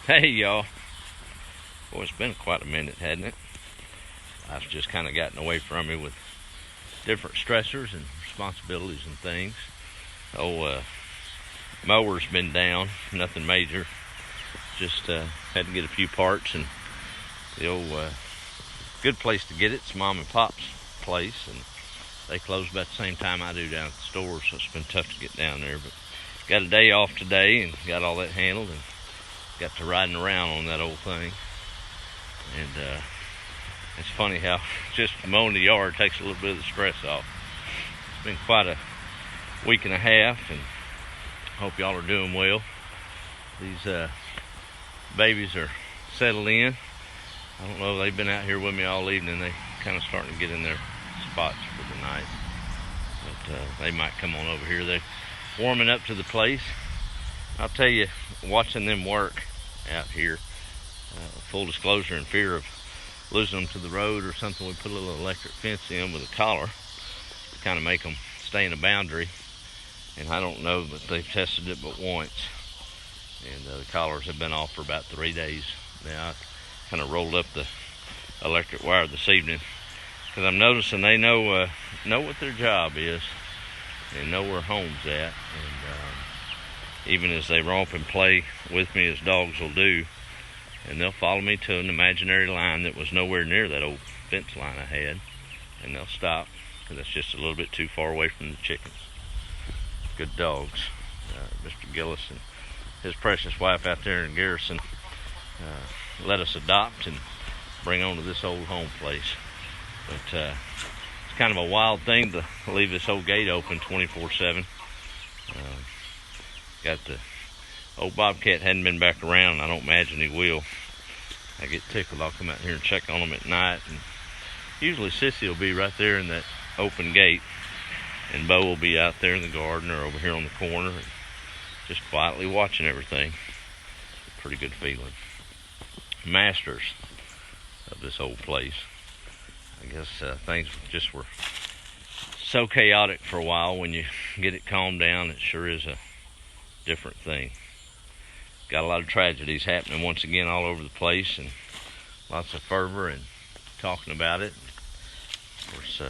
Hey y'all. Boy, it's been quite a minute, hasn't it? I've just kind of gotten away from me with different stressors and responsibilities and things. Mower's been down, nothing major. Just had to get a few parts, and the good place to get it's Mom and Pop's place, and they close about the same time I do down at the store, so it's been tough to get down there. But got a day off today and got all that handled, and got to riding around on that old thing. And it's funny how just mowing the yard takes a little bit of the stress off. It's been quite a week and a half, and hope y'all are doing well. These babies are settled in. I don't know, they've been out here with me all evening. They kind of starting to get in their spots for the night. But they might come on over here. They're warming up to the place. I'll tell you, watching them work out here, full disclosure, in fear of losing them to the road or something, we put a little electric fence in with a collar to kind of make them stay in a boundary. And I don't know that they've tested it but once. And the collars have been off for about 3 days now. I kind of rolled up the electric wire this evening because I'm noticing they know what their job is and know where home's at. And even as they romp and play with me as dogs will do, and they'll follow me to an imaginary line that was nowhere near that old fence line I had, and they'll stop because that's just a little bit too far away from the chickens. Good dogs. Mr. Gillis and his precious wife out there in Garrison let us adopt and bring on to this old home place. But it's kind of a wild thing to leave this old gate open 24/7. Got the old Bobcat hadn't been back around. I don't imagine he will. I get tickled. I'll come out here and check on them at night, and usually Sissy will be right there in that open gate, and Bo will be out there in the garden or over here on the corner and just quietly watching everything. Pretty good feeling. Masters of this old place. I guess things just were so chaotic for a while. When you get it calmed down, it sure is a different thing. Got a lot of tragedies happening once again all over the place, and lots of fervor and talking about it. Of course,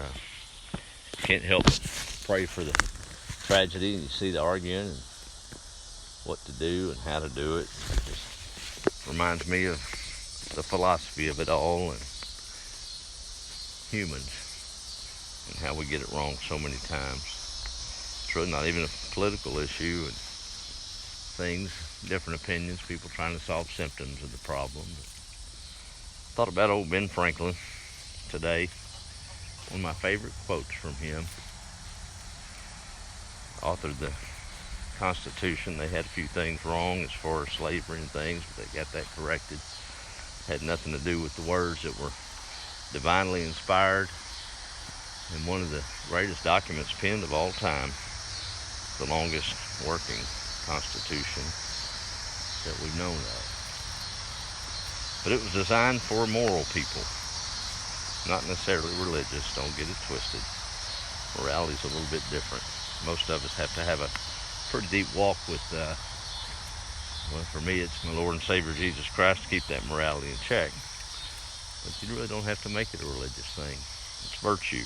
can't help but pray for the tragedy, and you see the arguing and what to do and how to do it. It just reminds me of the philosophy of it all and humans and how we get it wrong so many times. It's really not even a political issue, and things, different opinions, people trying to solve symptoms of the problem. Thought about old Ben Franklin today. One of my favorite quotes from him. Authored the Constitution. They had a few things wrong as far as slavery and things, but they got that corrected. Had nothing to do with the words that were divinely inspired, and one of the greatest documents penned of all time, the longest working Constitution that we've known of. But it was designed for moral people, not necessarily religious. Don't get it twisted. Morality's a little bit different. Most of us have to have a pretty deep walk with, well, for me, it's my Lord and Savior Jesus Christ to keep that morality in check. But you really don't have to make it a religious thing. It's virtue.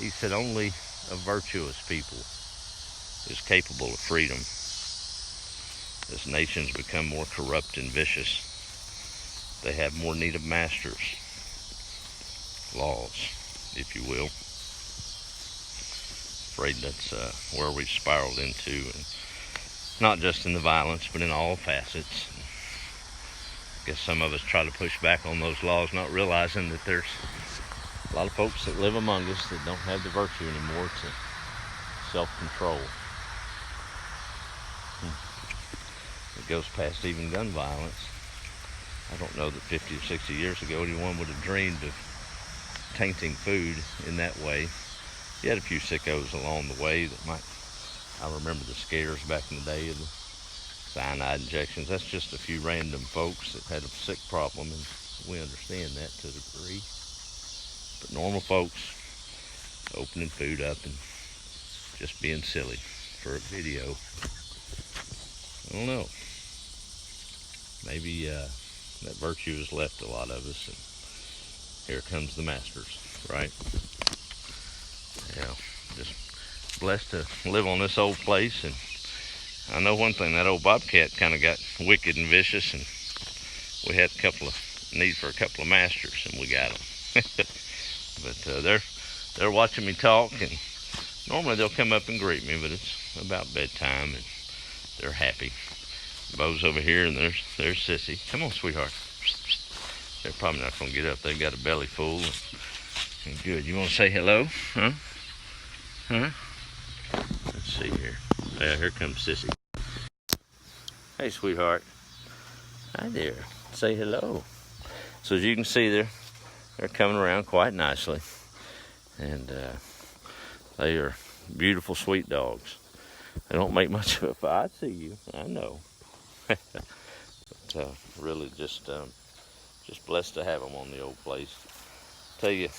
He said only a virtuous people is capable of freedom. As nations become more corrupt and vicious, they have more need of masters, laws, if you will. Afraid that's where we've spiraled into, and not just in the violence, but in all facets. I guess some of us try to push back on those laws, not realizing that there's a lot of folks that live among us that don't have the virtue anymore to self-control. It goes past even gun violence. I don't know that 50 or 60 years ago anyone would have dreamed of tainting food in that way. You had a few sickos along the way that might. I remember the scares back in the day of the cyanide injections. That's just a few random folks that had a sick problem, and we understand that to a degree. But normal folks opening food up and just being silly for a video. I don't know. maybe that virtue has left a lot of us, and here comes the masters, right? Yeah, just blessed to live on this old place. And I know one thing, that old bobcat kind of got wicked and vicious, and we had need for a couple of masters, and we got them. But they're watching me talk, and normally they'll come up and greet me, but it's about bedtime, and they're happy. Bo's over here, and there's Sissy. Come on, sweetheart. They're probably not going to get up. They've got a belly full. And good. You want to say hello? Huh? Huh? Let's see here. Yeah, here comes Sissy. Hey, sweetheart. Hi there. Say hello. So as you can see, they're coming around quite nicely, and they are beautiful, sweet dogs. They don't make much of a fight. I see you. I know. But really, just blessed to have them on the old place. Tell you,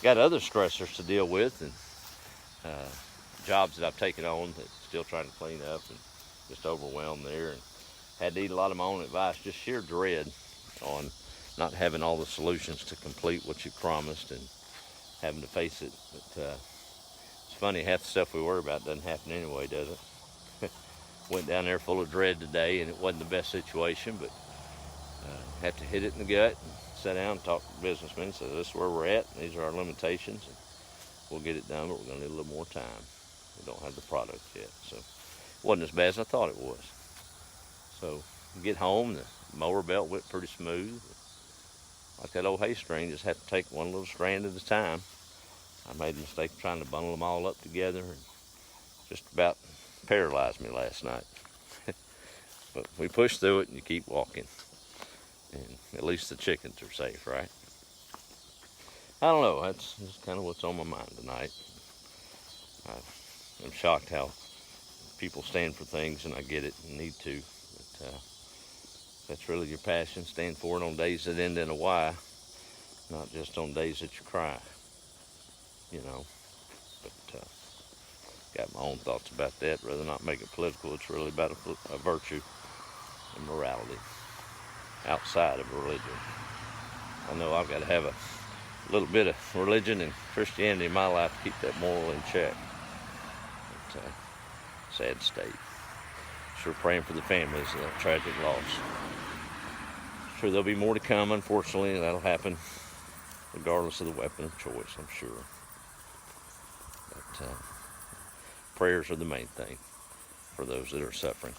got other stressors to deal with, and jobs that I've taken on that still trying to clean up, and just overwhelmed there, and had to eat a lot of my own advice. Just sheer dread on not having all the solutions to complete what you promised, and having to face it. But it's funny, half the stuff we worry about doesn't happen anyway, does it? Went down there full of dread today, and it wasn't the best situation, but have to hit it in the gut and sit down and talk to the businessmen. So this is where we're at, and these are our limitations, and we'll get it done, but we're going to need a little more time. We don't have the product yet, so it wasn't as bad as I thought it was. So get home, the mower belt went pretty smooth. Like that old hay string, just have to take one little strand at a time. I made the mistake of trying to bundle them all up together, and just about paralyzed me last night. But we push through it, and you keep walking. And at least the chickens are safe, right? I don't know, that's just kind of what's on my mind tonight. I'm shocked how people stand for things, and I get it and need to. But that's really your passion. Stand for it on days that end in a Y, not just on days that you cry, you know. But got my own thoughts about that. Rather not make it political. It's really about a virtue and morality outside of religion. I know I've got to have a little bit of religion and Christianity in my life to keep that moral in check. But sad state. Sure praying for the families of that tragic loss. Sure there'll be more to come, unfortunately, and that'll happen regardless of the weapon of choice, I'm sure. But prayers are the main thing for those that are suffering.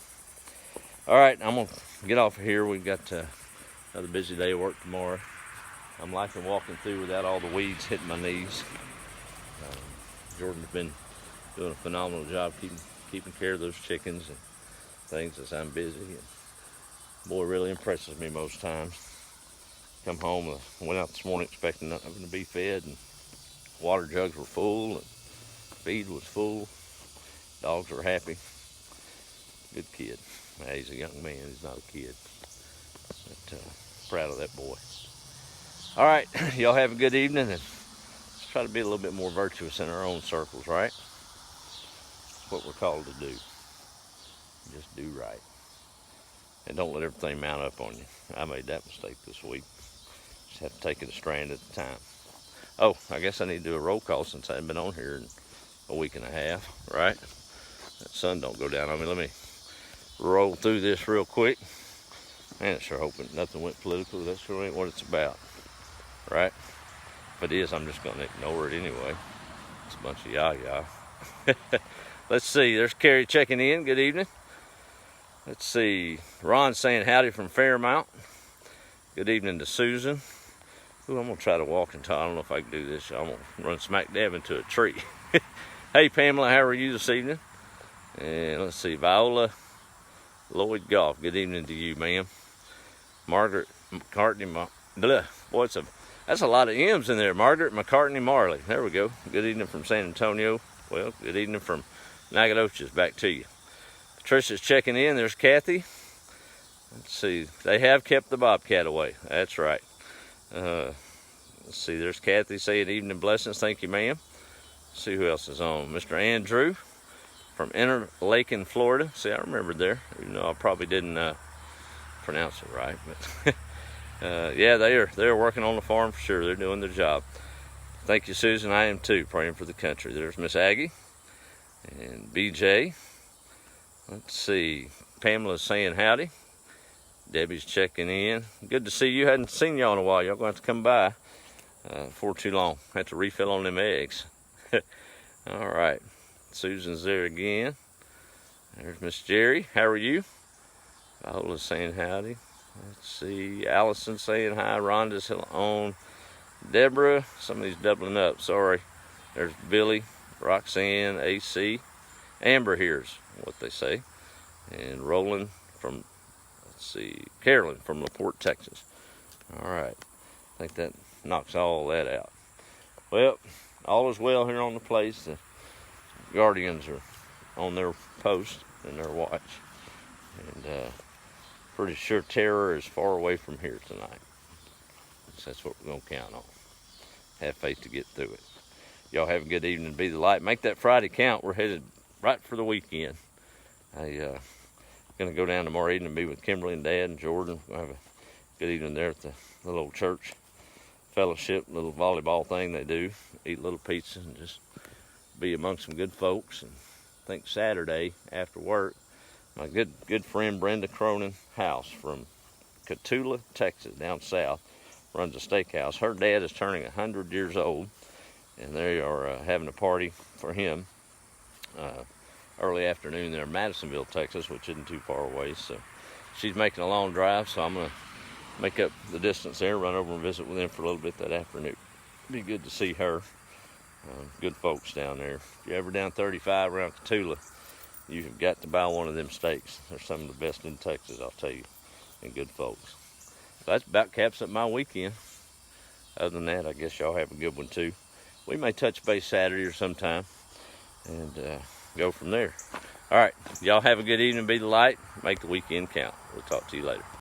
All right, I'm going to get off of here. We've got another busy day of work tomorrow. I'm liking walking through without all the weeds hitting my knees. Jordan's been doing a phenomenal job keeping care of those chickens and things as I'm busy. And boy, it really impresses me most times. Come home, went out this morning expecting nothing to be fed, and water jugs were full, and feed was full. Dogs were happy. Good kid. He's a young man, he's not a kid. But proud of that boy. All right, y'all have a good evening, and let's try to be a little bit more virtuous in our own circles, right? That's what we're called to do. Just do right. And don't let everything mount up on you. I made that mistake this week. Just have to take it a strand at a time. Oh, I guess I need to do a roll call since I haven't been on here in a week and a half, right? That sun don't go down on me. Let me roll through this real quick. Man, I sure hoping nothing went political. That sure ain't what it's about, right? If it is, I'm just going to ignore it anyway. It's a bunch of yah-yah. Let's see. There's Carrie checking in. Good evening. Let's see. Ron saying howdy from Fairmount. Good evening to Susan. Ooh, I'm going to try to walk into, I don't know if I can do this. I'm going to run smack dab into a tree. Hey, Pamela, how are you this evening? And let's see. Viola Lloyd Goff. Good evening to you, ma'am. Margaret McCartney. Boy, that's a lot of M's in there. Margaret McCartney Marley. There we go. Good evening from San Antonio. Well, good evening from Nacogdoches. Back to you. Patricia's checking in. There's Kathy. Let's see. They have kept the bobcat away. That's right. Let's see. There's Kathy saying evening blessings. Thank you, ma'am. See who else is on. Mr. Andrew from Interlaken, Florida. See, I remembered there. Even though I probably didn't pronounce it right, but yeah, they're working on the farm for sure. They're doing their job. Thank you, Susan. I am too, praying for the country. There's Miss Aggie and BJ. Let's see. Pamela's saying howdy. Debbie's checking in. Good to see you. Hadn't seen y'all in a while. Y'all going to have to come by before too long. Have to refill on them eggs. All right. Susan's there again. There's Miss Jerry. How are you? Viola's saying howdy. Let's see. Allison saying hi. Rhonda's on. Deborah. Somebody's doubling up. Sorry. There's Billy, Roxanne, AC. Amber here's what they say. And Roland from, let's see, Carolyn from LaPorte, Texas. All right. I think that knocks all that out. Well, all is well here on the place. The Guardians are on their post and their watch. And pretty sure terror is far away from here tonight. So that's what we're going to count on. Have faith to get through it. Y'all have a good evening. Be the light. Make that Friday count. We're headed right for the weekend. I going to go down tomorrow evening and be with Kimberly and Dad and Jordan. We're going to have a good evening there at the little old church fellowship, little volleyball thing they do. Eat a little pizza and just be among some good folks. And I think Saturday after work, my good friend Brenda Cronin House from Cotulla, Texas, down south, runs a steakhouse. Her dad is turning 100 years old, and they are having a party for him early afternoon there in Madisonville, Texas, which isn't too far away. So she's making a long drive, so I'm going to make up the distance there, run over and visit with them for a little bit that afternoon. Be good to see her. Good folks down there. If you're ever down 35 around Cotulla, you have got to buy one of them steaks. They're some of the best in Texas, I'll tell you, and good folks. So that's about caps up my weekend. Other than that, I guess y'all have a good one too. We may touch base Saturday or sometime and go from there. All right, y'all have a good evening. Be the light. Make the weekend count. We'll talk to you later.